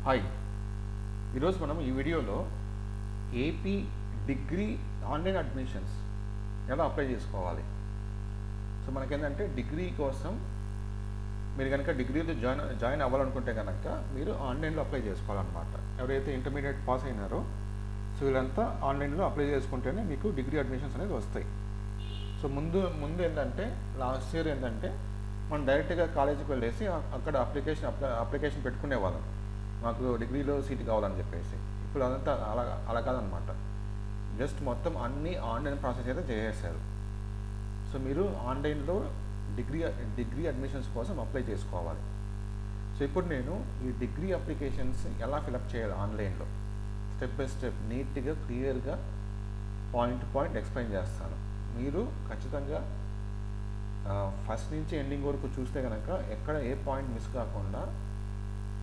Hi, ఈరోజు మనం ఈ వీడియోలో ఏపీ డిగ్రీ ఆన్లైన్ అడ్మిషన్స్ ఎలా అప్లై చేసుకోవాలి. సో మనకేంటంటే డిగ్రీ కోసం మీరు కనుక డిగ్రీలో జాయిన్ అవ్వాలనుకుంటే కనుక మీరు ఆన్లైన్లో అప్లై చేసుకోవాలన్నమాట. ఎవరైతే ఇంటర్మీడియట్ పాస్ అయినారో సో వీళ్ళంతా ఆన్లైన్లో అప్లై చేసుకుంటేనే మీకు డిగ్రీ అడ్మిషన్స్ అనేది వస్తాయి. సో ముందు ఏంటంటే లాస్ట్ ఇయర్ ఏంటంటే మనం డైరెక్ట్గా కాలేజీకి వెళ్ళేసి అక్కడ అప్లికేషన్ పెట్టుకునేవాళ్ళం, మాకు డిగ్రీలో సీట్ కావాలని చెప్పేసి. ఇప్పుడు అదంతా అలా కాదనమాట. జస్ట్ మొత్తం అన్నీ ఆన్లైన్ ప్రాసెస్ అయితే చేసేసారు. సో మీరు ఆన్లైన్లో డిగ్రీ అడ్మిషన్స్ కోసం అప్లై చేసుకోవాలి. సో ఇప్పుడు నేను ఈ డిగ్రీ అప్లికేషన్స్ ఎలా ఫిలప్ చేయాలి ఆన్లైన్లో స్టెప్ బై స్టెప్ నీట్గా క్లియర్గా పాయింట్ ఎక్స్ప్లెయిన్ చేస్తాను. మీరు ఖచ్చితంగా ఫస్ట్ నుంచి ఎండింగ్ వరకు చూస్తే కనుక ఎక్కడ ఏ పాయింట్ మిస్ కాకుండా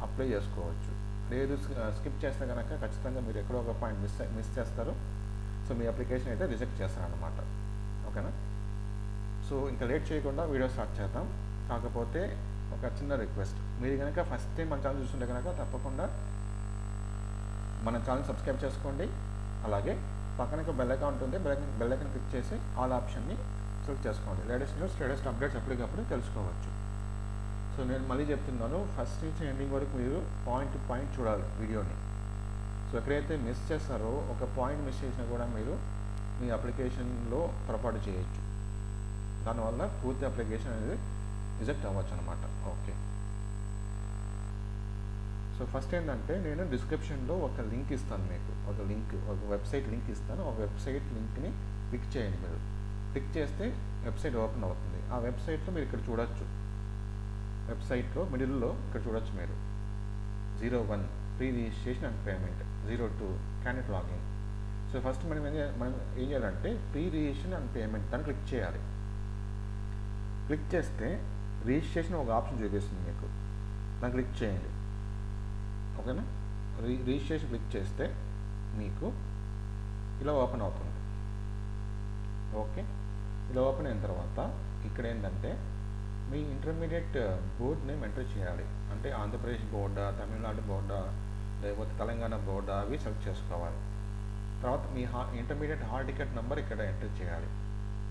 అప్లై చేసుకోవచ్చు. లేదు స్కిప్ చేస్తే కనుక ఖచ్చితంగా మీరు ఎక్కడో ఒక పాయింట్ మిస్ చేస్తారు. సో మీ అప్లికేషన్ అయితే రిజెక్ట్ చేస్తారనమాట. ఓకేనా? సో ఇంకా లేట్ చేయకుండా వీడియో స్టార్ట్ చేద్దాం. కాకపోతే ఒక చిన్న రిక్వెస్ట్, మీరు కనుక ఫస్ట్ టైం మన ఛానల్ చూస్తుంటే కనుక తప్పకుండా మన ఛానల్ సబ్స్క్రైబ్ చేసుకోండి. అలాగే పక్కన ఒక బెల్ ఐకాన్ ఉంటుంది, బెల్ ఐకాన్ క్లిక్ చేసి ఆల్ ఆప్షన్ని సెలెక్ట్ చేసుకోండి. లేటెస్ట్ న్యూస్, లేటెస్ట్ అప్డేట్స్ ఎప్పటికప్పుడు తెలుసుకోవచ్చు. సో నేను మళ్ళీ చెప్తున్నాను, ఫస్ట్ నుంచి ఎండింగ్ వరకు మీరు పాయింట్ చూడాలి వీడియోని. సో ఎక్కడైతే మిస్ చేస్తారో ఒక పాయింట్ మిస్ చేసినా కూడా మీరు మీ అప్లికేషన్లో పొరపాటు చేయొచ్చు. దానివల్ల పూర్తి అప్లికేషన్ అనేది రిజెక్ట్ అవ్వచ్చు అనమాట. ఓకే, సో ఫస్ట్ ఏంటంటే నేను డిస్క్రిప్షన్లో ఒక లింక్ ఇస్తాను, మీకు ఒక వెబ్సైట్ లింక్ ఇస్తాను. ఆ వెబ్సైట్ లింక్ని క్లిక్ చేయండి. మీరు క్లిక్ చేస్తే వెబ్సైట్ ఓపెన్ అవుతుంది. ఆ వెబ్సైట్లో మీరు ఇక్కడ చూడొచ్చు, వెబ్సైట్లో మిడిల్లో ఇక్కడ చూడొచ్చు మీరు 01 pre registration and payment, 02 candidate login. So first మనం ఏం చేయాలంటే ప్రీ రిజిస్ట్రేషన్ అండ్ పేమెంట్ దాన్ని క్లిక్ చేయాలి. క్లిక్ చేస్తే రిజిస్ట్రేషన్ ఒక ఆప్షన్ చూపిస్తుంది మీకు, దాన్ని క్లిక్ చేయండి. ఓకేనా? రిజిస్ట్రేషన్ క్లిక్ చేస్తే మీకు ఇలా ఓపెన్ అవుతుంది. ఓకే, ఇలా ఓపెన్ అయిన తర్వాత ఇక్కడ ఏంటంటే మీ ఇంటర్మీడియట్ బోర్డ్ నేమ్ ఎంటర్ చేయాలి. అంటే ఆంధ్రప్రదేశ్ బోర్డా, తమిళనాడు బోర్డా, లేకపోతే తెలంగాణ బోర్డా అవి సెలెక్ట్ చేసుకోవాలి. తర్వాత మీ ఇంటర్మీడియట్ హాల్ టికెట్ నెంబర్ ఇక్కడ ఎంటర్ చేయాలి.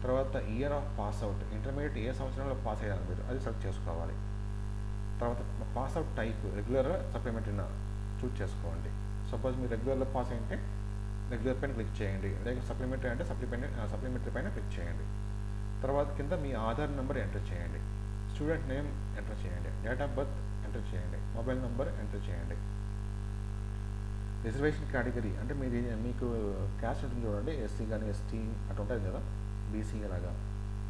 తర్వాత ఇయర్ ఆఫ్ పాస్అవుట్, ఇంటర్మీడియట్ ఏ సంవత్సరంలో పాస్ అయ్యారు మీరు అది సెలెక్ట్ చేసుకోవాలి. తర్వాత పాస్అవుట్ టైప్ రెగ్యులర్, సప్లిమెంటరీనా చూస్ చేసుకోండి. సపోజ్ మీరు రెగ్యులర్లో పాస్ అయితే రెగ్యులర్ పైన క్లిక్ చేయండి, లేక సప్లిమెంటరీ అంటే సప్లిమెంటరీ పైన క్లిక్ చేయండి. తర్వాత కింద మీ ఆధార్ నెంబర్ ఎంటర్ చేయండి, స్టూడెంట్ నేమ్ ఎంటర్ చేయండి, డేట్ ఆఫ్ బర్త్ ఎంటర్ చేయండి, మొబైల్ నెంబర్ ఎంటర్ చేయండి. రిజర్వేషన్ కేటగిరీ అంటే మీకు క్యాస్ట్ ఉంటుంది చూడండి, ఎస్సీ కానీ ఎస్టీ అటు ఉంటుంది కదా, బీసీ అలాగా,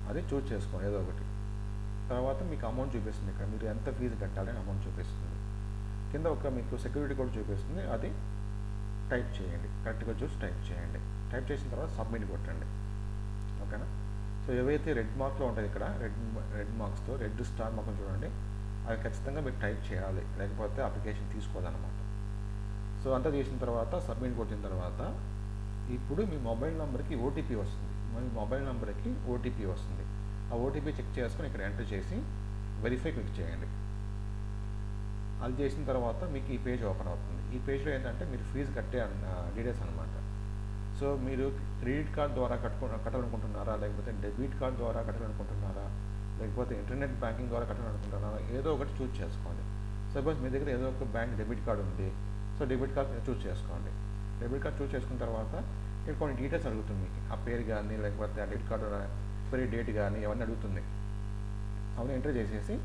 అది చూస్ చేసుకోండి ఏదో ఒకటి. తర్వాత మీకు అమౌంట్ చూపిస్తుంది, ఇక్కడ మీరు ఎంత ఫీజు కట్టాలని అమౌంట్ చూపిస్తుంది. కింద ఒక మీకు సెక్యూరిటీ కోడ్ చూపిస్తుంది, అది టైప్ చేయండి. కరెక్ట్గా చూసి టైప్ చేయండి. టైప్ చేసిన తర్వాత సబ్మిట్ కొట్టండి. ఓకేనా? సో ఏవైతే రెడ్ మార్క్లో ఉంటాయి ఇక్కడ, రెడ్ మార్క్స్తో రెడ్ స్టార్ మార్క్ చూడండి, అవి ఖచ్చితంగా మీరు టైప్ చేయాలి, లేకపోతే అప్లికేషన్ తీసుకోదన్నమాట. సో అంతా చేసిన తర్వాత సబ్మిట్ కొట్టిన తర్వాత ఇప్పుడు మీ మొబైల్ నెంబర్కి ఓటీపీ వస్తుంది. మీ మొబైల్ నెంబర్కి ఓటీపీ వస్తుంది. ఆ ఓటీపీ చెక్ చేసుకొని ఇక్కడ ఎంటర్ చేసి వెరిఫై క్లిక్ చేయండి. అది చేసిన తర్వాత మీకు ఈ పేజ్ ఓపెన్ అవుతుంది. ఈ పేజ్లో ఏంటంటే మీరు ఫీజు కట్టే డీటెయిల్స్ అనమాట. సో మీరు క్రెడిట్ కార్డ్ ద్వారా కట్టాలనుకుంటున్నారా, లేకపోతే డెబిట్ కార్డ్ ద్వారా కట్టాలనుకుంటున్నారా, లేకపోతే ఇంటర్నెట్ బ్యాంకింగ్ ద్వారా కట్టాలనుకుంటున్నారా, ఏదో ఒకటి చూస్ చేసుకోండి. సపోజ్ మీ దగ్గర ఏదో ఒక బ్యాంక్ డెబిట్ కార్డ్ ఉంది, సో డెబిట్ కార్డ్ చూస్ చేసుకోండి. డెబిట్ కార్డ్ చూస్ చేసుకున్న తర్వాత ఇక్కడ కొన్ని డీటెయిల్స్ అడుగుతుంది మీకు, ఆ పేరు కానీ లేకపోతే ఆ డెబిట్ కార్డు ఎక్స్పైరీ డేట్ కానీ అవన్నీ అడుగుతుంది. అవన్నీ ఎంటర్ చేసేసి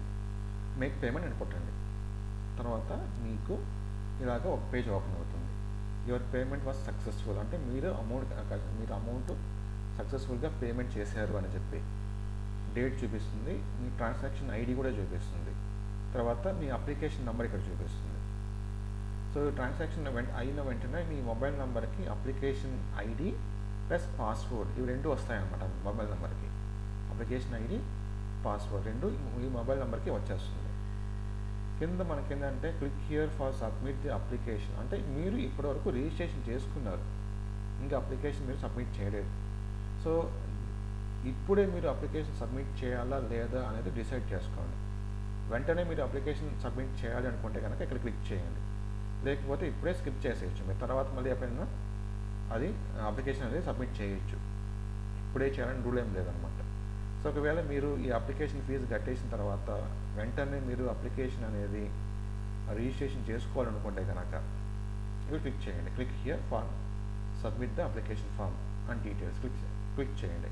మేక్ పేమెంట్ అని కొట్టండి. తర్వాత మీకు ఇలాగ ఒక పేజ్ ఓపెన్ అవుతుంది. యువర్ పేమెంట్ వాజ్ సక్సెస్ఫుల్ అంటే మీరు అమౌంట్ సక్సెస్ఫుల్గా పేమెంట్ చేశారు అని చెప్పి డేట్ చూపిస్తుంది. మీ ట్రాన్సాక్షన్ ఐడి కూడా చూపిస్తుంది. తర్వాత మీ అప్లికేషన్ నెంబర్ ఇక్కడ చూపిస్తుంది. సో ట్రాన్సాక్షన్ అయిన వెంటనే మీ మొబైల్ నెంబర్కి అప్లికేషన్ ఐడి ప్లస్ పాస్వర్డ్ ఇవి రెండు వస్తాయన్నమాట. మొబైల్ నెంబర్కి అప్లికేషన్ ఐడి, పాస్వర్డ్ రెండు మీ మొబైల్ నెంబర్కి వచ్చేస్తుంది. కింద మనకి ఏంటంటే click here for submit the application అంటే మీరు ఇప్పటివరకు రిజిస్ట్రేషన్ చేసుకున్నారు, ఇంకా అప్లికేషన్ మీరు సబ్మిట్ చేయలేదు. సో ఇప్పుడే మీరు అప్లికేషన్ సబ్మిట్ చేయాలా లేదా అనేది డిసైడ్ చేసుకోండి. వెంటనే మీరు అప్లికేషన్ సబ్మిట్ చేయాలి అనుకుంటే కనుక ఇక్కడ క్లిక్ చేయండి. లేకపోతే ఇప్పుడే స్కిప్ చేసేయచ్చు. మీరు తర్వాత మళ్ళీ ఎప్పుడైనా అది అప్లికేషన్ అనేది సబ్మిట్ చేయొచ్చు. ఇప్పుడే చేయాలని రూల్ ఏం లేదనమాట. సో ఒకవేళ మీరు ఈ అప్లికేషన్ ఫీజు కట్టేసిన తర్వాత వెంటనే మీరు అప్లికేషన్ అనేది రిజిస్ట్రేషన్ చేసుకోవాలనుకుంటే కనుక ఇక్కడ క్లిక్ చేయండి. Click here for submit the application form and details click చేయండి.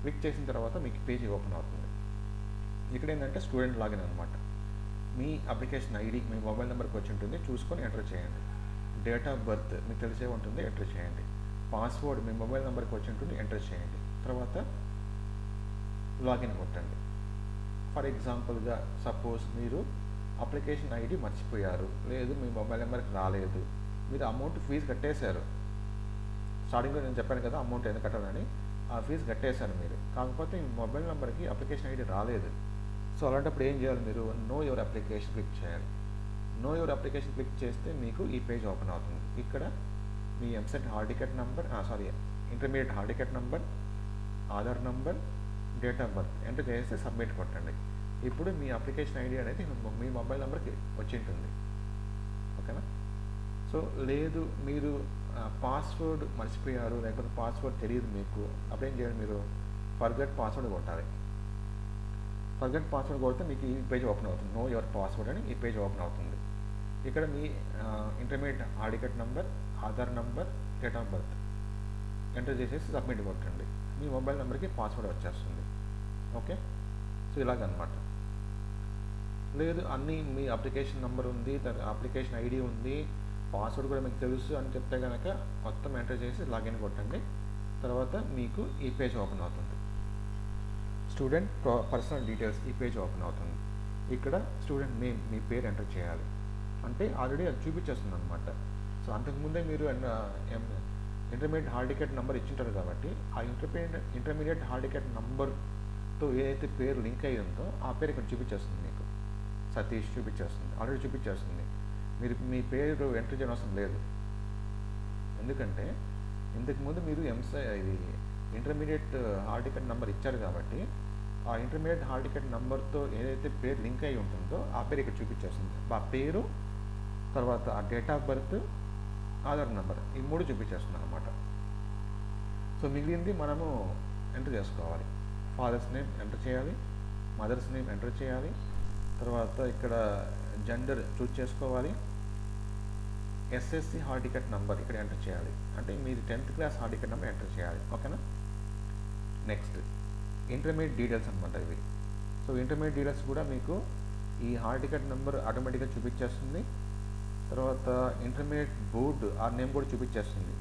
క్లిక్ చేసిన తర్వాత మీకు పేజీ ఓపెన్ అవుతుంది. ఇక్కడ ఏంటంటే స్టూడెంట్ లాగిన్ అనమాట. మీ అప్లికేషన్ ఐడి మీ మొబైల్ నెంబర్కి వచ్చి ఉంటుంది, చూసుకొని ఎంటర్ చేయండి. డేట్ ఆఫ్ బర్త్ మీకు తెలిసే ఉంటుంది, ఎంటర్ చేయండి. పాస్వర్డ్ మీ మొబైల్ నెంబర్కి వచ్చి ఉంటుంది, ఎంటర్ చేయండి. తర్వాత లాగిన్ కొట్టండి. ఫర్ ఎగ్జాంపుల్గా సపోజ్ మీరు అప్లికేషన్ ఐడి మర్చిపోయారు, లేదు మీ మొబైల్ నెంబర్కి రాలేదు, మీరు అమౌంట్ ఫీజు కట్టేశారు. స్టార్టింగ్లో నేను చెప్పాను కదా అమౌంట్ ఎంత కట్టాలని, ఆ ఫీజు కట్టేశారు మీరు. కాకపోతే మీ మొబైల్ నెంబర్కి అప్లికేషన్ ఐడి రాలేదు. సో అలాంటప్పుడు ఏం చేయాలి, మీరు నో యువర్ అప్లికేషన్ క్లిక్ చేయాలి. నో యువర్ అప్లికేషన్ క్లిక్ చేస్తే మీకు ఈ పేజ్ ఓపెన్ అవుతుంది. ఇక్కడ మీ EAMCET hall ticket number, intermediate hall ticket number, Aadhaar number, date of birth enter చేస్తే సబ్మిట్ కొట్టండి. ఇప్పుడు మీ అప్లికేషన్ ఐడి అనేది మీ మొబైల్ నెంబర్కి వచ్చి ఉంటుంది. ఓకేనా. సో లేదు మీరు పాస్వర్డ్ మర్చిపోయారు, లేకపోతే పాస్వర్డ్ తెలియదు మీకు, అప్పుడేం చేయాలి, మీరు ఫర్గెట్ పాస్వర్డ్ కొట్టాలి. ఫర్గెట్ పాస్వర్డ్ కొడితే మీకు ఈ పేజ్ ఓపెన్ అవుతుంది. నో యువర్ పాస్వర్డ్ అని ఈ పేజ్ ఓపెన్ అవుతుంది. ఇక్కడ మీ intermediate hall ticket number, Aadhaar number, date of birth enter చేసేసి సబ్మిట్ కొట్టండి. మీ మొబైల్ నెంబర్కి పాస్వర్డ్ వచ్చేస్తుంది. ఓకే. సో ఇలాగనమాట. లేదు అన్నీ మీ అప్లికేషన్ నెంబర్ ఉంది, దాని అప్లికేషన్ ఐడి ఉంది, పాస్వర్డ్ కూడా మీకు తెలుసు అని చెప్తే కనుక మొత్తం ఎంటర్ చేసి లాగిన్ కొట్టండి. తర్వాత మీకు ఈ పేజ్ ఓపెన్ అవుతుంది. స్టూడెంట్ పర్సనల్ డీటెయిల్స్ ఈ పేజ్ ఓపెన్ అవుతుంది. ఇక్కడ స్టూడెంట్ నేమ్ మీ పేరు ఎంటర్ చేయాలి. అంటే ఆల్రెడీ అది చూపించేస్తుంది అనమాట. సో అంతకుముందే మీరు ఇంటర్మీడియట్ హాల్ టికెట్ నెంబర్ ఇచ్చింటారు కాబట్టి ఆ ఇంటర్మీడియట్ హాల్ టికెట్ నెంబర్తో ఏదైతే పేరు లింక్ అయ్యి ఉందో ఆ పేరు ఇక్కడ చూపించేస్తుంది. మీకు సతీష్ చూపించేస్తుంది, ఆల్రెడీ చూపించేస్తుంది. మీరు మీ పేరు ఎంటర్ చేయడం అవసరం లేదు. ఎందుకంటే ఇంతకుముందు మీరు ఇది ఇంటర్మీడియట్ హాల్ టికెట్ నెంబర్ ఇచ్చారు కాబట్టి ఆ ఇంటర్మీడియట్ హాల్ టికెట్ నెంబర్తో ఏదైతే పేరు లింక్ అయి ఉంటుందో ఆ పేరు ఇక్కడ చూపించేస్తుంది. ఆ పేరు, తర్వాత ఆ date of birth, Aadhaar number, ఈ మూడు చూపించేస్తుంది అనమాట. సో మిగిలింది మనము ఎంటర్ చేసుకోవాలి. ఫాదర్స్ నేమ్ ఎంటర్ చేయాలి, మదర్స్ నేమ్ ఎంటర్ చేయాలి, తర్వాత ఇక్కడ జెండర్ చూజ్ చేసుకోవాలి, ఎస్ఎస్సి హాల్ టికెట్ నెంబర్ ఇక్కడ ఎంటర్ చేయాలి. అంటే మీరు 10th class hall ticket number enter చేయాలి. ఓకేనా. నెక్స్ట్ ఇంటర్మీడియట్ డీటెయిల్స్ అనమాట ఇవి. సో ఇంటర్మీడియట్ డీటెయిల్స్ కూడా మీకు ఈ హాల్ టికెట్ నెంబర్ ఆటోమేటిక్గా చూపించేస్తుంది. తర్వాత ఇంటర్మీడియట్ బోర్డు ఆ నేమ్ కూడా చూపించేస్తుంది.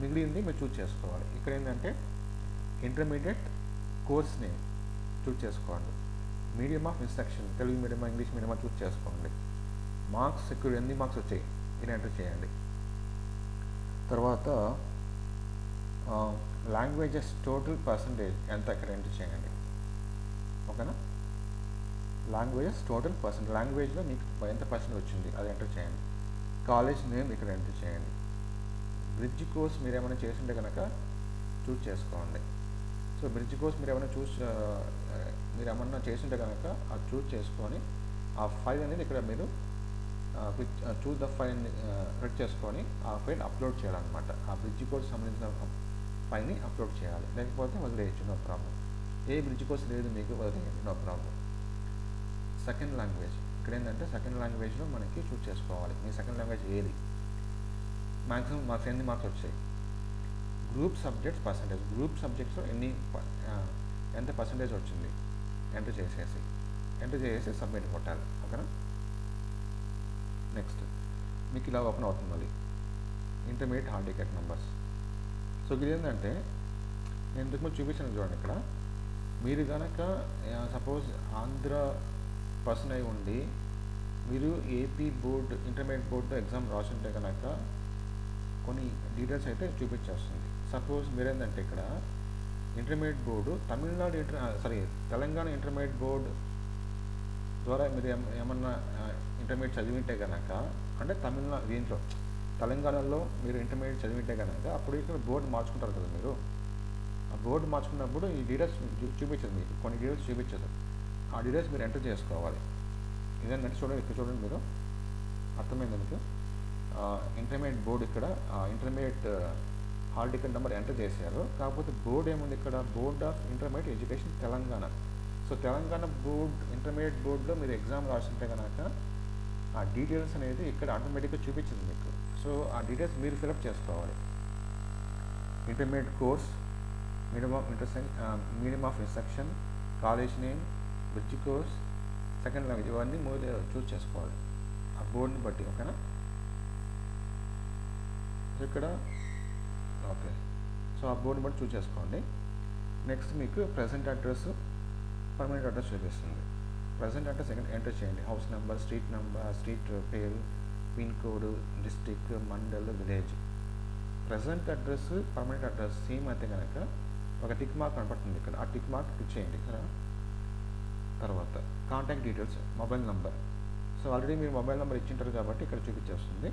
మిగిలింది మీరు చూజ్ చేసుకోవాలి. ఇక్కడ ఏంటంటే ఇంటర్మీడియట్ కోర్స్ నేమ్ చూజ్ చేసుకోండి. మీడియం ఆఫ్ ఇన్స్ట్రక్షన్ తెలుగు మీడియమా, ఇంగ్లీష్ మీడియమా చూజ్ చేసుకోండి. మార్క్స్ ఇక్కడ ఎన్ని మార్క్స్ వచ్చాయి ఇది ఎంటర్ చేయండి. తర్వాత లాంగ్వేజెస్ టోటల్ పర్సంటేజ్ ఎంత ఇక్కడ ఎంటర్ చేయండి. ఓకేనా. లాంగ్వేజెస్ టోటల్ పర్సెంట్, లాంగ్వేజ్లో మీకు ఎంత పర్సెంట్ వచ్చింది అది ఎంటర్ చేయండి. కాలేజ్ నేమ్ ఇక్కడ ఎంటర్ చేయండి. బ్రిడ్జ్ కోర్స్ మీరు ఏమైనా చేసింటే కనుక చూజ్ చేసుకోండి. సో బ్రిడ్జ్ కోర్స్ మీరు ఏమన్నా చేసింటే కనుక అది చూజ్ చేసుకొని ఆ ఫైల్ అనేది ఇక్కడ మీరు చూజ్ ద ఫైల్ క్లిక్ చేసుకొని ఆ ఫైల్ అప్లోడ్ చేయాలన్నమాట. ఆ బ్రిడ్జ్ కోర్స్ సంబంధించిన ఫైల్ని అప్లోడ్ చేయాలి. లేకపోతే వదిలేయచ్చు, నో ప్రాబ్లం. ఏ బ్రిడ్జ్ కోర్స్ లేదు మీకు వదిలేయండి, నో ప్రాబ్లం. సెకండ్ లాంగ్వేజ్ ఇక్కడ ఏంటంటే సెకండ్ లాంగ్వేజ్లో మనకి చూజ్ చేసుకోవాలి. మీ సెకండ్ లాంగ్వేజ్ ఏది, మ్యాక్సిమం మార్క్స్ ఎన్ని మార్క్స్ వచ్చాయి. గ్రూప్ సబ్జెక్ట్స్ పర్సంటేజ్, గ్రూప్ సబ్జెక్ట్స్లో ఎంత పర్సంటేజ్ వచ్చింది ఎంటర్ చేసేసి సబ్మిట్ కొట్టాలి. ఓకేనా. నెక్స్ట్ మీకు ఇలా ఓపెన్ అవుతుంది మళ్ళీ intermediate hall ticket numbers. So ఇది ఏంటంటే నేను ఇంతకుముందు చూపించాను చూడండి. ఇక్కడ మీరు కనుక సపోజ్ ఆంధ్ర పర్సన్ అయి ఉండి మీరు AP board intermediate board exam రాసుంటే కనుక కొన్ని డీటెయిల్స్ అయితే చూపించేస్తుంది. సపోజ్ మీరేంటంటే ఇక్కడ intermediate board Telangana intermediate board ద్వారా మీరు ఏమన్నా ఇంటర్మీడియట్ చదివింటే కనుక, అంటే దీంట్లో తెలంగాణలో మీరు ఇంటర్మీడియట్ చదివింటే కనుక అప్పుడు ఇక్కడ బోర్డు మార్చుకుంటారు కదా మీరు. ఆ బోర్డు మార్చుకున్నప్పుడు ఈ డీటెయిల్స్ చూపించదు, మీకు కొన్ని డీటెయిల్స్ చూపించదు. ఆ డీటెయిల్స్ మీరు ఎంటర్ చేసుకోవాలి. ఇదేంటంటే చూడండి, ఇక్కడ చూడండి మీరు అర్థమైంది మీకు. ఇంటర్మీడియట్ బోర్డు ఇక్కడ intermediate hall ticket number enter చేశారు. కాకపోతే బోర్డు ఏముంది ఇక్కడ, board of intermediate education Telangana. So Telangana board intermediate బోర్డులో మీరు ఎగ్జామ్ రాస్తుంటే కనుక ఆ డీటెయిల్స్ అనేది ఇక్కడ ఆటోమేటిక్గా చూపించింది మీకు. సో ఆ డీటెయిల్స్ మీరు ఫిలప్ చేసుకోవాలి. Intermediate course, medium of instruction, college name, bridge course, second language, ఇవన్నీ మీరు చూస్ చేసుకోవాలి ఆ బోర్డుని బట్టి. ఓకేనా. ఇక్కడ ఓకే, సో ఆ బోర్డుని బట్టి చూస్ చేసుకోండి. నెక్స్ట్ మీకు ప్రజెంట్ అడ్రస్, పర్మనెంట్ అడ్రస్ చూపిస్తుంది. ప్రజెంట్ అడ్రస్ ఎంటర్ చేయండి. House number, street number, street పేరు, pin code, district, mandal, village. Present address, permanent address same అయితే కనుక ఒక టిక్ మార్క్ కనపడుతుంది ఇక్కడ. ఆ టిక్ మార్క్ క్లిక్ చేయండి ఇక్కడ. తర్వాత contact details, mobile number. So already మీరు మొబైల్ నెంబర్ ఇచ్చింటారు కాబట్టి ఇక్కడ చూపించేస్తుంది.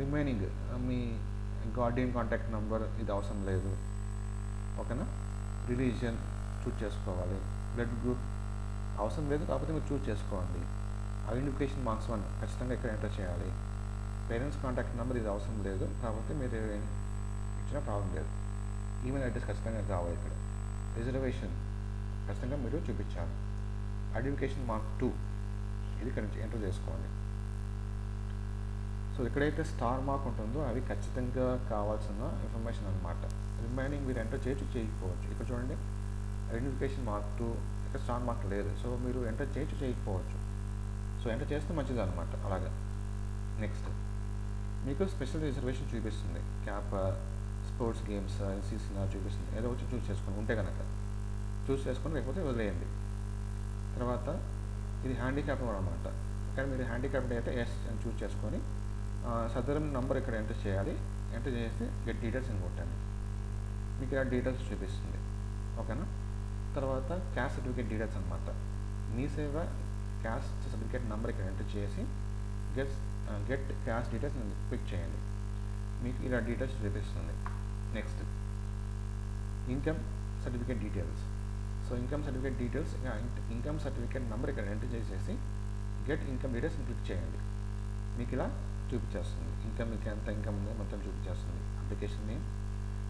రిమైనింగ్ మీ గార్డియన్ కాంటాక్ట్ నెంబర్ ఇది అవసరం లేదు. ఓకేనా. రిలీజియన్ చూస్ చేసుకోవాలి. బ్లడ్ గ్రూప్ అవసరం లేదు, కాకపోతే మీరు చూస్ చేసుకోండి. ఐడెంటిఫికేషన్ మార్క్స్ 1 ఖచ్చితంగా ఇక్కడ ఎంటర్ చేయాలి. పేరెంట్స్ కాంటాక్ట్ నెంబర్ ఇది అవసరం లేదు, కాకపోతే మీరు ఇచ్చిన ప్రాబ్లం లేదు. ఈమెయిల్ అడ్రస్ ఖచ్చితంగా కావాలి ఇక్కడ. రిజర్వేషన్ ఖచ్చితంగా మీరు చూపించాలి. ఐడెంటిఫికేషన్ మార్క్ 2 ఇది ఇక్కడ ఎంటర్ చేసుకోండి. సో ఎక్కడైతే స్టార్ మార్క్ ఉంటుందో అవి ఖచ్చితంగా కావాల్సిన ఇన్ఫర్మేషన్ అనమాట. రిమైనింగ్ మీరు ఎంటర్ చేయకపోవచ్చు. ఇక్కడ చూడండి, ఐడెంటిఫికేషన్ మార్క్ 2 ఇక్కడ స్టార్ మార్క్ లేదు. సో మీరు ఎంటర్ చేయకపోవచ్చు. సో ఎంటర్ చేస్తే మంచిది అనమాట. అలాగే నెక్స్ట్ మీకు స్పెషల్ రిజర్వేషన్ చూపిస్తుంది. క్యాప్, స్పోర్ట్స్ గేమ్స్, ఎన్సీసీ చూపిస్తుంది. ఏదో వచ్చి చూస్ చేసుకోండి ఉంటే కనుక చూస్ చేసుకొని, లేకపోతే వదిలేయండి. తర్వాత ఇది హ్యాండిక్యాప్ అనమాట. ఇక్కడ మీరు హ్యాండిక్యాప్డ్ అయితే ఎస్ అని చూస్ చేసుకొని సదరం నెంబర్ ఇక్కడ ఎంటర్ చేయాలి. ఎంటర్ చేసి గెట్ డీటెయిల్స్ అని కొట్టండి. మీకు ఇలా డీటెయిల్స్ చూపిస్తుంది. ఓకేనా. తర్వాత క్యాస్ట్ సర్టిఫికేట్ డీటెయిల్స్ అనమాట. మీ సేవ క్యాస్ట్ సర్టిఫికేట్ నెంబర్ ఇక్కడ ఎంటర్ చేసి గెట్ క్యాస్ట్ డీటెయిల్స్ క్లిక్ చేయండి. మీకు ఇలా డీటెయిల్స్ చూపిస్తుంది. Next income certificate details. So income certificate details, income certificate number ఇక్కడ ఎంటర్ చేసేసి గెట్ ఇన్కమ్ డీటెయిల్స్ క్లిక్ చేయండి. మీకు ఇలా చూపించేస్తుంది. ఇన్కమ్ మీకు ఎంత ఇన్కమ్ ఉందో మొత్తం చూపించేస్తుంది. అప్లికేషన్ నేమ్,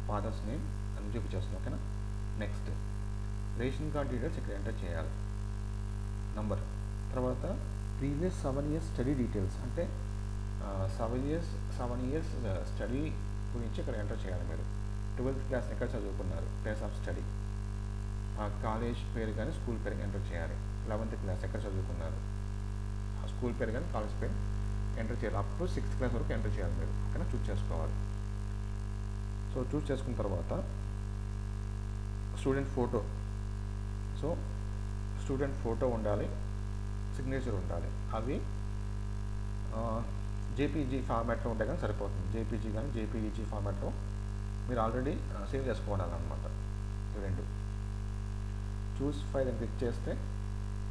ఫాదర్స్ నేమ్ అని చూపించేస్తుంది. ఓకేనా. నెక్స్ట్ రేషన్ కార్డ్ డీటెయిల్స్ ఇక్కడ ఎంటర్ చేయాలి, నంబర్. తర్వాత ప్రీవియస్ 7 years స్టడీ డీటెయిల్స్, అంటే 7 years స్టడీ గురించి ఇక్కడ ఎంటర్ చేయాలి. మీరు 12th క్లాస్ ఎక్కడ చదువుకున్నారు, ప్లేస్ ఆఫ్ స్టడీ, కాలేజ్ పేరు కానీ స్కూల్ పేరు ఎంటర్ చేయాలి. 11th క్లాస్ ఎక్కడ చదువుకున్నారు, ఆ స్కూల్ పేరు కానీ కాలేజ్ పేరు ఎంటర్ చేయాలి. అప్ టు 6th క్లాస్ వరకు ఎంటర్ చేయాలి మీరు. ఓకేనా. చూస్ చేసుకోవాలి. సో చూస్ చేసుకున్న తర్వాత student photo. So student photo ఉండాలి, సిగ్నేచర్ ఉండాలి. అవి జేపీజీ ఫార్మాట్లో ఉంటే కానీ సరిపోతుంది. జేపీజీ కానీ జేపీఈజీ ఫార్మాట్లో మీరు ఆల్రెడీ సేవ్ చేసుకోవాలన్నమాట. ఈ రెండు చూస్ ఫైల్ అని క్లిక్ చేస్తే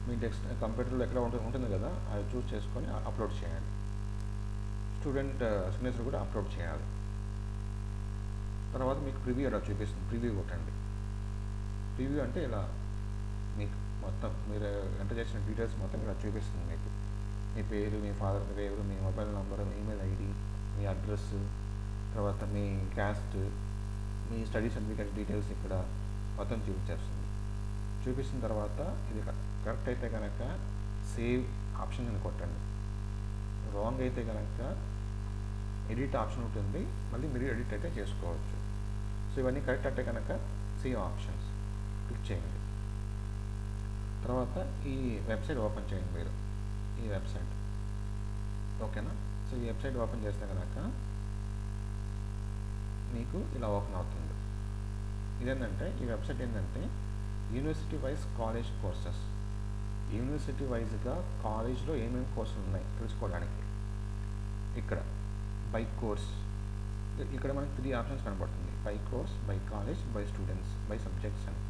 మీ కంప్యూటర్లో ఎక్కడ ఉంటుంది కదా, అది చూస్ చేసుకొని అప్లోడ్ చేయాలి. స్టూడెంట్ సిగ్నేచర్ కూడా అప్లోడ్ చేయాలి. తర్వాత మీకు ప్రివ్యూ అలా చూపిస్తుంది. ప్రివ్యూ కొట్టండి. ప్రివ్యూ అంటే ఇలా మీకు మొత్తం మీరు ఎంటర్ చేసిన డీటెయిల్స్ మొత్తం ఇలా చూపిస్తుంది. మీకు మీ పేరు, మీ ఫాదర్ పేరు, మీ మొబైల్ నెంబర్, ఈమెయిల్ ఐడి, మీ అడ్రస్, తర్వాత మీ క్యాస్ట్, మీ స్టడీ సర్టిఫికేట్ డీటెయిల్స్ ఇక్కడ మొత్తం చూపించేస్తుంది. చూపించిన తర్వాత ఇది కరెక్ట్ అయితే కనుక సేవ్ ఆప్షన్ అని కొట్టండి. రాంగ్ అయితే కనుక ఎడిట్ ఆప్షన్ ఉంటుంది, మళ్ళీ మీరు ఎడిట్ అయితే చేసుకోవచ్చు. సో ఇవన్నీ కరెక్ట్ అంటే కనుక సేవ్ ఆప్షన్స్ క్లిక్ చేయండి. తర్వాత ఈ వెబ్సైట్ ఓపెన్ చేయండి మీరు, ఈ వెబ్సైట్. ఓకేనా. సో ఈ వెబ్సైట్ ఓపెన్ చేస్తే కనుక మీకు ఇలా ఓపెన్ అవుతుంది. ఇదేంటంటే ఈ వెబ్సైట్ ఏంటంటే university wise college courses. University వైజ్గా కాలేజ్లో ఏమేమి కోర్సులు ఉన్నాయి తెలుసుకోవడానికి. ఇక్కడ బై కోర్స్, ఇక్కడ మనకి 3 ఆప్షన్స్ కనబడుతుంది. By course, by college, by students, by subjects అని.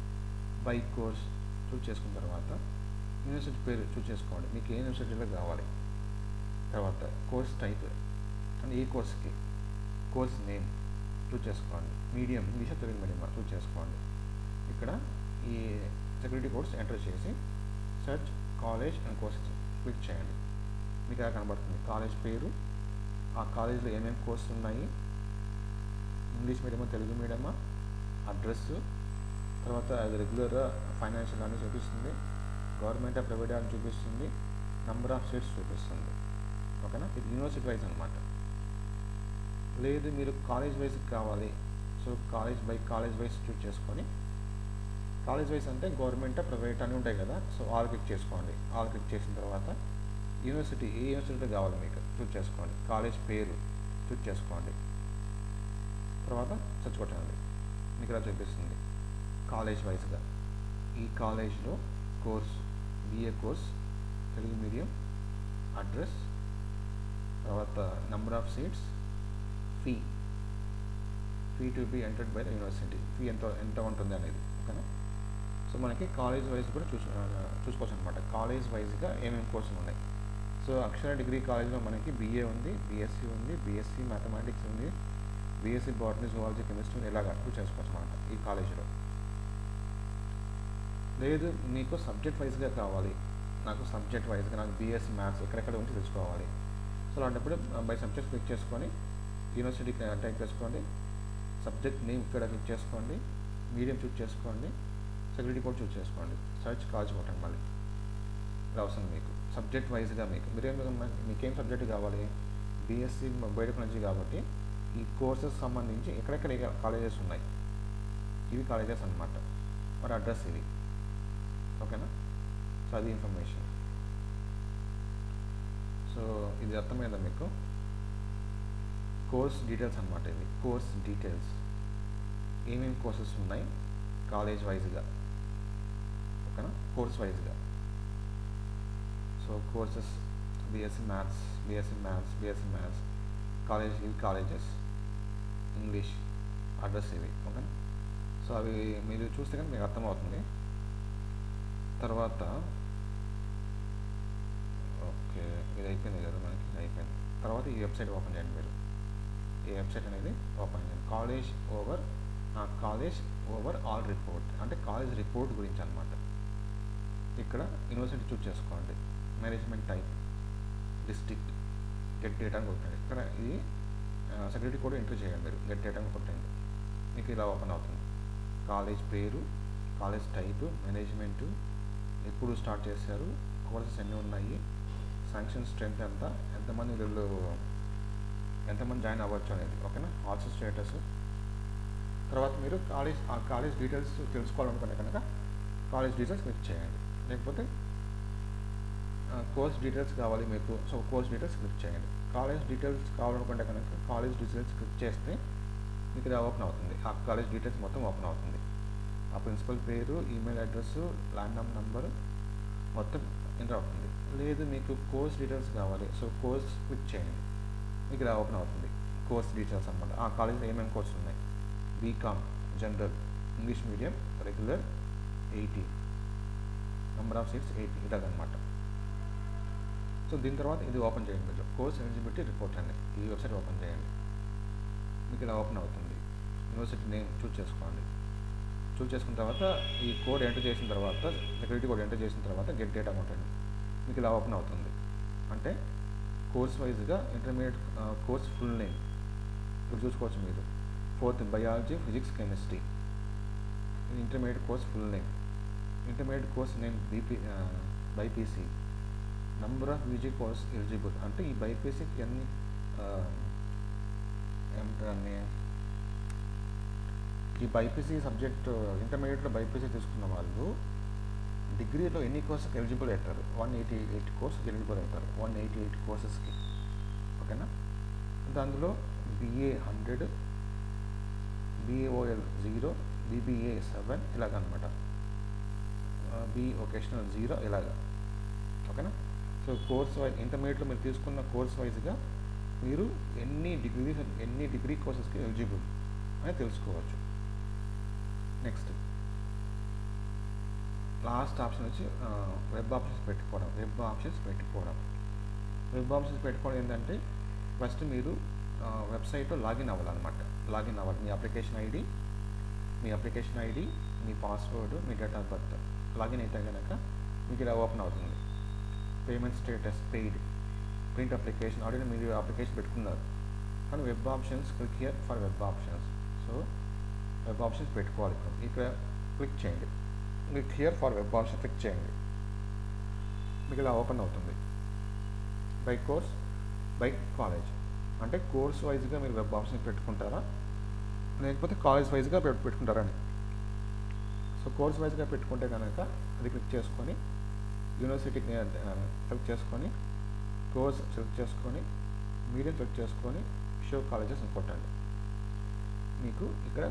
బై కోర్స్ చూస్ చేసుకున్న తర్వాత యూనివర్సిటీ పేరు చూస్ చేసుకోండి, మీకు ఏ యూనివర్సిటీలో కావాలి. తర్వాత కోర్స్ టైప్ అంటే ఏ కోర్స్కి, కోర్స్ నేమ్ చూస్ చేసుకోండి. మీడియం ఇంగ్లీష్, తెలుగు మీడియం చూస్ చేసుకోండి. ఇక్కడ ఈ సెక్యూరిటీ కోడ్స్ ఎంటర్ చేసి search college and courses click చేయండి. మీకు మీకు ఇలా కనబడుతుంది కాలేజ్ పేరు, ఆ కాలేజ్లో ఏమేమి కోర్సులు ఉన్నాయి, ఇంగ్లీష్ మీడియమా తెలుగు మీడియమా, అడ్రస్, తర్వాత అది రెగ్యులర్ ఫైనాన్షియల్ అని చూపిస్తుంది, గవర్నమెంట్ ప్రైవేట్ అని చూపిస్తుంది, నెంబర్ ఆఫ్ సీట్స్ చూపిస్తుంది. ఓకేనా, ఇది యూనివర్సిటీ వైజ్ అనమాట. లేదు మీరు కాలేజ్ వైజ్ కావాలి, సో కాలేజ్ వైజ్ చూస్ చేసుకొని, కాలేజ్ వైజ్ అంటే గవర్నమెంట్ ప్రైవేట్ అని ఉంటాయి కదా, సో ఆల్ క్లిక్ చేసుకోండి. ఆల్ క్లిక్ చేసిన తర్వాత యూనివర్సిటీ ఏ యూనివర్సిటీలో కావాలి మీకు చూస్ చేసుకోండి, కాలేజ్ పేరు చూస్ చేసుకోండి, తర్వాత సెర్చ్ కొట్టండి. మీకు ఇలా చూపిస్తుంది కాలేజ్ వైజ్గా. ఈ కాలేజ్లో course, BA course Telugu medium, address, తర్వాత number of seats, fee to be entered by the university, fee ఎంత ఉంటుంది అనేది. ఓకేనా, సో మనకి కాలేజ్ వైజ్ కూడా చూసుకోవచ్చు అనమాట. కాలేజ్ వైజ్గా ఏమేమి కోర్సులు ఉన్నాయి. సో అక్షర డిగ్రీ కాలేజ్లో మనకి బీఏ ఉంది, బీఎస్సీ ఉంది, బీఎస్సీ మ్యాథమెటిక్స్ ఉంది, బీఎస్సీ బాటనీ, జువాలజీ, కెమిస్ట్రీ ఇలాగా చేసుకోవచ్చు అనమాట ఈ కాలేజీలో. లేదు మీకు సబ్జెక్ట్ వైజ్గా కావాలి, నాకు సబ్జెక్ట్ వైజ్గా నాకు బీఎస్సీ మ్యాథ్స్ ఎక్కడెక్కడ ఉంటే తెలుసుకోవాలి. సో అలాంటప్పుడు బై సబ్జెక్ట్ క్లిక్ చేసుకొని యూనివర్సిటీ టైప్ చేసుకోండి, సబ్జెక్ట్ నేమ్ ఇక్కడ క్లిక్ చేసుకోండి, మీడియం చూస్ చేసుకోండి, సెక్యూరిటీ కోడ్ చూస్ చేసుకోండి, సర్చ్ కాల్స్ కొట్టండి. మళ్ళీ ఇలా వస్తుంది మీకు సబ్జెక్ట్ వైజ్గా. మీకేం సబ్జెక్ట్ కావాలి, బీఎస్సీ బయోటెక్నాలజీ కాబట్టి ఈ కోర్సెస్ సంబంధించి ఎక్కడెక్కడ కాలేజెస్ ఉన్నాయి, ఇవి కాలేజెస్ అనమాట, మరి అడ్రస్ ఇది. ఓకేనా, సో అది ఇన్ఫర్మేషన్. సో ఇది అర్థమైందా మీకు? కోర్స్ డీటెయిల్స్ అనమాట ఇది, కోర్స్ డీటెయిల్స్, ఏమేమి కోర్సెస్ ఉన్నాయి కాలేజ్ వైజ్గా. ఓకేనా, కోర్స్ వైజ్గా. So courses BSc maths, college, ఇవి కాలేజెస్, ఇంగ్లీష్, అడ్రస్ ఇవి. ఓకేనా, సో అవి మీరు చూస్తే కానీ మీకు అర్థమవుతుంది. తర్వాత ఓకే, ఇది అయిపోయింది కదా మనకి, అయిపోయింది. తర్వాత ఈ వెబ్సైట్ ఓపెన్ చేయండి మీరు. ఈ వెబ్సైట్ అనేది ఓపెన్ చేయండి. కాలేజ్ ఓవర్ ఆల్ రిపోర్ట్ అంటే కాలేజ్ రిపోర్ట్ గురించి అనమాట. ఇక్కడ యూనివర్సిటీ చూస్ చేసుకోండి, management type, district, get data అని కొట్టండి. ఇక్కడ ఇది సెక్యూరిటీ కోడ్ ఎంట్రీ చేయండి మీరు, గెట్ డేటా అని కొట్టండి. మీకు ఇలా ఓపెన్ అవుతుంది. కాలేజ్ పేరు, కాలేజ్ టైప్, మేనేజ్మెంటు, ఎప్పుడు స్టార్ట్ చేశారు, కోర్సెస్ ఎన్ని ఉన్నాయి, శాంక్షన్ స్ట్రెంత్ ఎంత, ఎంతమంది జాయిన్ అవ్వచ్చు అనేది. ఓకేనా, హాస్టల్ స్టేటస్. తర్వాత మీరు కాలేజ్ డీటెయిల్స్ తెలుసుకోవాలనుకుంటే కనుక కాలేజ్ డీటెయిల్స్ క్లిక్ చేయండి. లేకపోతే కోర్స్ డీటెయిల్స్ కావాలి మీకు, సో కోర్స్ డీటెయిల్స్ క్లిక్ చేయండి. కాలేజ్ డీటెయిల్స్ కావాలనుకుంటే కనుక కాలేజ్ డీటెయిల్స్ క్లిక్ చేస్తే మీకు ఇది ఓపెన్ అవుతుంది. ఆ కాలేజ్ డీటెయిల్స్ మొత్తం ఓపెన్ అవుతుంది. ఆ ప్రిన్సిపల్ పేరు, ఈమెయిల్ అడ్రస్, ల్యాండ్ నెంబర్ మొత్తం ఎంటర్ అవుతుంది. లేదు మీకు కోర్స్ డీటెయిల్స్ కావాలి, సో కోర్స్ క్లిక్ చేయండి. మీకు ఇలా ఓపెన్ అవుతుంది కోర్స్ డీటెయిల్స్ అనమాట. ఆ కాలేజ్లో ఏమేమి కోర్సులు ఉన్నాయి, BCom general, English medium, regular 80, number of seats 80 ఇలాగనమాట. సో దీని తర్వాత ఇది ఓపెన్ చేయండి కొంచెం, కోర్స్ ఎలిజిబిలిటీ రిపోర్ట్ అని ఈ వెబ్సైట్ ఓపెన్ చేయండి. మీకు ఇలా ఓపెన్ అవుతుంది. యూనివర్సిటీ నేమ్ చూస్ చేసుకోండి. చూస్ చేసుకున్న తర్వాత ఈ కోడ్ ఎంటర్ చేసిన తర్వాత, సెక్యూరిటీ కోడ్ ఎంటర్ చేసిన తర్వాత గెట్ డేటా కొట్టండి. మీకు ఇలా ఓపెన్ అవుతుంది. అంటే కోర్స్ వైజ్గా ఇంటర్మీడియట్ కోర్స్ ఫుల్ నేమ్ ఇప్పుడు చూసుకోవచ్చు మీరు. 4th biology, physics, chemistry, intermediate course full name, intermediate course name BiPC, number of UG course eligible అంటే ఈ బైపీసీకి అన్ని ఏమంటారని, ఈ బైపీసీ సబ్జెక్ట్ ఇంటర్మీడియట్లో బైపీసీ తీసుకున్న వాళ్ళు డిగ్రీలో ఎన్ని కోర్సుకి ఎలిజిబుల్ అవుతారు, 188 కోర్సుకి ఎలిజిబుల్ అవుతారు, 188 కోర్సెస్కి. ఓకేనా, దానిలో BA 100, BAOL 0, BBA 7 ఇలాగనమాట, బి వొకేషనల్ 0 ఇలాగా. ఓకేనా, సో కోర్స్ వైజ్ ఇంటర్మీడియట్లో మీరు తీసుకున్న కోర్స్ వైజ్గా మీరు ఎన్ని డిగ్రీ కోర్సెస్కి ఎలిజిబుల్ అని తెలుసుకోవచ్చు. నెక్స్ట్ లాస్ట్ ఆప్షన్ వచ్చి వెబ్ ఆప్షన్స్ పెట్టుకోవడం. వెబ్ ఆప్షన్స్ పెట్టుకోవడం ఏంటంటే ఫస్ట్ మీరు వెబ్సైట్లో లాగిన్ అవ్వాలన్నమాట. లాగిన్ అవ్వాలి. మీ అప్లికేషన్ ఐడి, మీ పాస్వర్డ్, మీ డేట్ ఆఫ్ బర్త్ లాగిన్ అయితే కనుక మీకు ఇలా ఓపెన్ అవుతుంది. Payment status print application already మీరు అప్లికేషన్ పెట్టుకున్నారు, కానీ web options click here for web options. So web options పెట్టుకోవాలి. ఇక్కడ క్లిక్ చేయండి, click here for web option click చేయండి. మీకు ఇలా ఓపెన్ అవుతుంది. బై కోర్స్ బై కాలేజ్ అంటే కోర్స్ వైజ్గా మీరు వెబ్ ఆప్షన్ పెట్టుకుంటారా లేకపోతే కాలేజ్ వైజ్గా పెట్టుకుంటారని. సో కోర్స్ వైజ్గా పెట్టుకుంటే కనుక అది క్లిక్ చేసుకొని యూనివర్సిటీ సెలెక్ట్ చేసుకొని కోర్స్ సెలెక్ట్ చేసుకొని మీడియం సెలెక్ట్ చేసుకొని షో కాలేజెస్ కొట్టండి. మీకు ఇక్కడ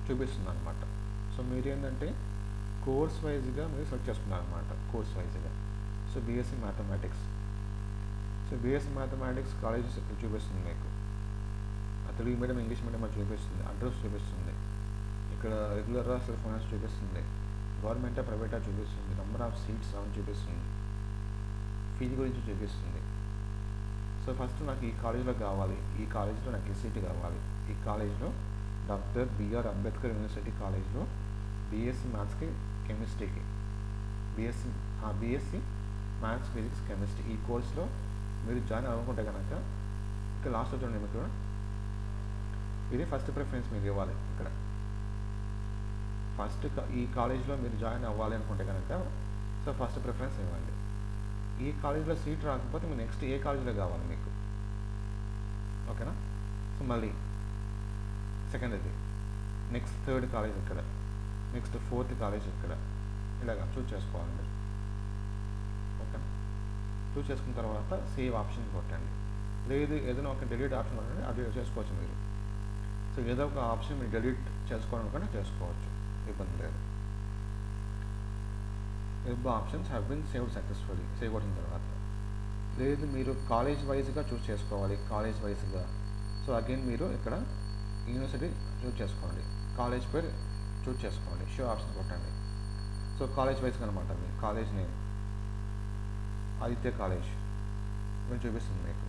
చూపిస్తుంది అనమాట. సో మీరు ఏంటంటే కోర్స్ వైజ్గా మీరు సెలెక్ట్ చేసుకున్నారు అనమాట, కోర్స్ వైజ్గా. So BSc mathematics, so BSc mathematics colleges ఇక్కడ చూపిస్తుంది మీకు. తెలుగు మీడియం ఇంగ్లీష్ మీడియం అది చూపిస్తుంది, అడ్రస్ చూపిస్తుంది, ఇక్కడ రెగ్యులర్ సెల్ఫ్ ఫైనాన్స్ చూపిస్తుంది, గవర్నమెంటా ప్రైవేటా చూపిస్తుంది, నెంబర్ ఆఫ్ సీట్స్ అని చూపిస్తుంది, ఫీజు గురించి చూపిస్తుంది. సో ఫస్ట్ నాకు ఈ కాలేజీలో కావాలి, ఈ కాలేజీలో నాకు ఈ సీట్ కావాలి. ఈ కాలేజ్లో డాక్టర్ బిఆర్ అంబేద్కర్ యూనివర్సిటీ కాలేజ్లో బీఎస్సీ మ్యాథ్స్కి కెమిస్ట్రీకి బీఎస్సీ మ్యాథ్స్ ఫిజిక్స్ కెమిస్ట్రీ ఈ కోర్స్లో మీరు జాయిన్ అవ్వకుంటే కనుక ఇక్కడ లాస్ట్ చూడండి మీకు ఇది ఫస్ట్ ప్రిఫరెన్స్ మీరు ఇవ్వాలి. ఇక్కడ ఫస్ట్ ఈ కాలేజ్లో మీరు జాయిన్ అవ్వాలి అనుకుంటే కనుక సో ఫస్ట్ ప్రిఫరెన్స్ ఇవ్వండి. ఈ కాలేజ్లో సీట్ రాకపోతే మీరు నెక్స్ట్ ఏ కాలేజ్లో కావాలి మీకు, ఓకేనా. సో మళ్ళీ సెకండ్ ఇది, నెక్స్ట్ థర్డ్ కాలేజ్ ఇక్కడ, నెక్స్ట్ ఫోర్త్ కాలేజ్ ఇక్కడ, ఇలాగా చూస్ చేసుకోవాలి మీరు, ఓకేనా. చూస్ చేసుకున్న తర్వాత సేవ్ ఆప్షన్ కొట్టండి. లేదు ఏదైనా ఒక డిలీట్ ఆప్షన్ కొట్టండి, అది చేసుకోవచ్చు మీరు. సో ఏదో ఒక ఆప్షన్ మీరు డిలీట్ చేసుకోవాలనుకుంటే చేసుకోవచ్చు, ఇబ్బంది లేదు. Web options have been saved successfully, save కొట్టిన తర్వాత లేదు మీరు కాలేజ్ వైజ్గా చూస్ చేసుకోవాలి, కాలేజ్ వైజ్గా. సో అగైన్ మీరు ఇక్కడ యూనివర్సిటీ చూస్ చేసుకోండి, కాలేజ్ పేరు చూస్ చేసుకోండి, షో ఆప్షన్ కొట్టండి. సో కాలేజ్ వైజ్గా అనమాట, మీ కాలేజ్ నేమ్ ఆదిత్య కాలేజ్ ఇవన్నీ చూపిస్తుంది మీకు,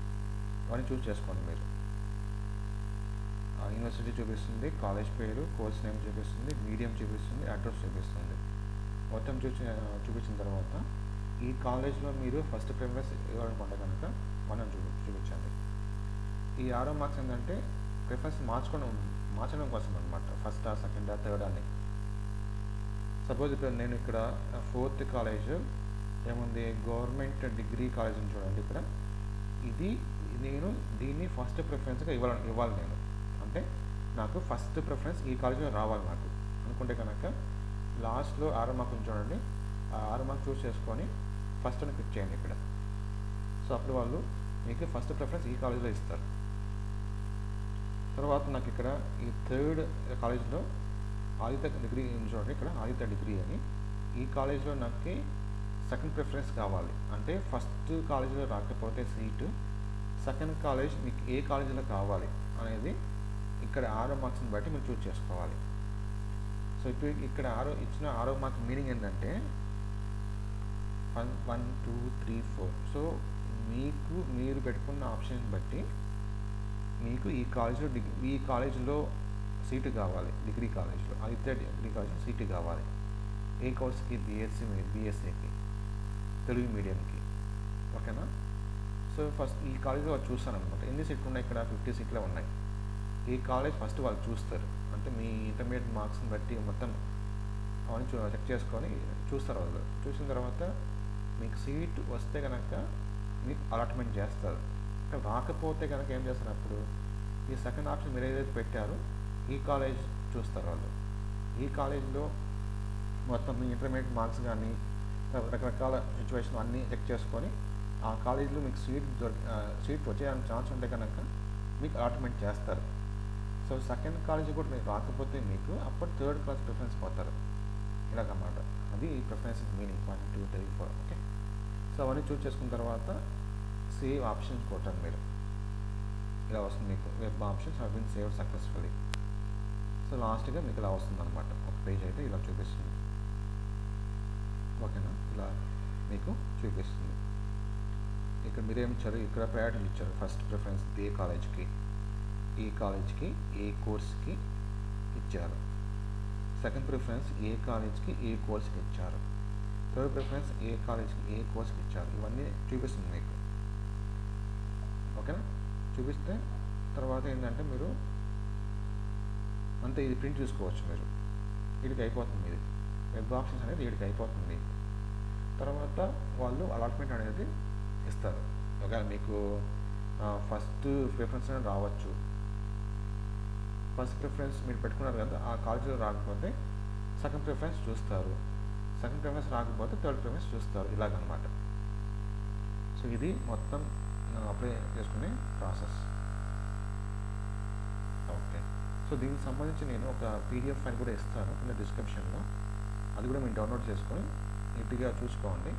ఇవన్నీ చూస్ చేసుకోండి మీరు. యూనివర్సిటీ చూపిస్తుంది, కాలేజ్ పేరు, కోర్స్ నేమ్ చూపిస్తుంది, మీడియం చూపిస్తుంది, అడ్రస్ చూపిస్తుంది. మొత్తం చూపించిన తర్వాత ఈ కాలేజ్లో మీరు ఫస్ట్ ప్రిఫరెన్స్ ఇవ్వాలనుకుంటే కనుక మనం చూపించండి. ఈ 6 మార్క్స్ ఏంటంటే ప్రిఫరెన్స్ మార్చడం కోసం అనమాట, ఫస్టా సెకండా థర్డ్ అని. సపోజ్ ఇప్పుడు నేను ఇక్కడ ఫోర్త్ కాలేజ్ ఏముంది, గవర్నమెంట్ డిగ్రీ కాలేజ్ అని చూడండి. ఇక్కడ ఇది నేను దీన్ని ఫస్ట్ ప్రిఫరెన్స్గా ఇవ్వాలి నేను, అంటే నాకు ఫస్ట్ ప్రిఫరెన్స్ ఈ కాలేజ్లో రావాలి నాకు అనుకుంటే కనుక లాస్ట్లో 6 మార్కులు చూడండి, ఆ 6 మార్క్స్ చూస్ చేసుకొని ఫస్ట్ అని క్లిక్ చేయండి ఇక్కడ. సో అప్పుడు వాళ్ళు మీకు ఫస్ట్ ప్రిఫరెన్స్ ఈ కాలేజ్లో ఇస్తారు. తర్వాత నాకు ఇక్కడ ఈ థర్డ్ కాలేజ్లో ఆదిత్య డిగ్రీ చూడండి, ఇక్కడ ఆదిత్య డిగ్రీ అని, ఈ కాలేజ్లో నాకు సెకండ్ ప్రిఫరెన్స్ కావాలి. అంటే ఫస్ట్ కాలేజీలో రాకపోతే సీటు, సెకండ్ కాలేజ్ మీకు ఏ కాలేజీలో కావాలి అనేది ఇక్కడ 6 మార్క్స్ని బట్టి మీరు చూస్ చేసుకోవాలి. సో ఇప్పుడు ఇక్కడ ఇచ్చిన 6 మార్క్స్ మీనింగ్ ఏంటంటే 1, 2, 3, 4. సో మీకు మీరు పెట్టుకున్న ఆప్షన్ బట్టి మీకు ఈ కాలేజీలో సీటు కావాలి, డిగ్రీ కాలేజ్లో ఆదిత్య డిగ్రీ కాలేజ్లో సీటు కావాలి. ఏ కోర్స్కి, బీఎస్సీకి, తెలుగు మీడియంకి, ఓకేనా. సో ఫస్ట్ ఈ కాలేజ్లో వాళ్ళు చూస్తాను అనమాట, ఎన్ని సీట్లు ఉన్నాయి, ఇక్కడ 50 సీట్లే ఉన్నాయి. ఈ కాలేజ్ ఫస్ట్ వాళ్ళు చూస్తారు, అంటే మీ ఇంటర్మీడియట్ మార్క్స్ని బట్టి మొత్తం అవన్నీ చెక్ చేసుకొని చూస్తారు. వాళ్ళు చూసిన తర్వాత మీకు సీట్ వస్తే కనుక మీకు అలాట్మెంట్ చేస్తారు. రాకపోతే కనుక ఏం చేస్తారు, అప్పుడు ఈ సెకండ్ ఆప్షన్ మీరు ఏదైతే పెట్టారో ఈ కాలేజ్ చూస్తారు వాళ్ళు. ఈ కాలేజ్లో మొత్తం మీ ఇంటర్మీడియట్ మార్క్స్ కానీ రకరకాల సిచ్యువేషన్ అన్నీ చెక్ చేసుకొని ఆ కాలేజీలో మీకు సీట్ వచ్చే ఛాన్స్ ఉంటే కనుక మీకు అలాట్మెంట్ చేస్తారు. సో సెకండ్ కాలేజీ కూడా మీకు రాకపోతే మీకు అప్పుడు థర్డ్ క్లాస్ ప్రిఫరెన్స్ పోతారు, ఇలాగన్నమాట. అది ప్రిఫరెన్స్ మీనింగ్ 1, 2, 3, 4, ఓకే. సో అవన్నీ చూస్ చేసుకున్న తర్వాత సేవ్ ఆప్షన్స్ కొట్టండి మీరు, ఇలా వస్తుంది మీకు web options have been saved successfully. So లాస్ట్గా మీకు ఇలా వస్తుంది అనమాట, ఒక పేజ్ అయితే ఇలా చూపిస్తుంది, ఓకేనా. ఇలా మీకు చూపిస్తుంది. ఇక్కడ మీరేం ఇచ్చారు, ఇక్కడ ప్రయారిటీ ఇచ్చారు. ఫస్ట్ ప్రిఫరెన్స్ ఏ కాలేజ్కి, ఈ కాలేజ్కి, ఏ కోర్స్కి ఇచ్చారు. సెకండ్ ప్రిఫరెన్స్ ఏ కాలేజ్కి, ఏ కోర్స్కి ఇచ్చారు. థర్డ్ ప్రిఫరెన్స్ ఏ కాలేజ్కి, ఏ కోర్స్కి ఇచ్చారు. ఇవన్నీ చూపిస్తుంది మీకు. చూపిస్తే తర్వాత ఏంటంటే మీరు అంతే, ఇది ప్రింట్ చూసుకోవచ్చు మీరు. వీడికి అయిపోతుంది, ఇది వెబ్ ఆప్షన్స్ అనేది వీడికి అయిపోతుంది. తర్వాత వాళ్ళు అలాట్మెంట్ అనేది ఇస్తారు. ఒకవేళ మీకు ఫస్ట్ ప్రిఫరెన్స్ అనేది రావచ్చు. ఫస్ట్ ప్రిఫరెన్స్ మీరు పెట్టుకున్నారు కదా, ఆ కాలేజీలో రాకపోతే సెకండ్ ప్రిఫరెన్స్ చూస్తారు. సెకండ్ ప్రిఫరెన్స్ రాకపోతే థర్డ్ ప్రిఫరెన్స్ చూస్తారు, ఇలాగనమాట. సో ఇది మొత్తం అప్లై చేసుకునే ప్రాసెస్. ఓకే, సో దీనికి సంబంధించి నేను ఒక పీడిఎఫ్ ఫైల్ కూడా ఇస్తాను కింద డిస్క్రిప్షన్లో. అది కూడా మీరు డౌన్లోడ్ చేసుకొని నీట్గా చూసుకోండి.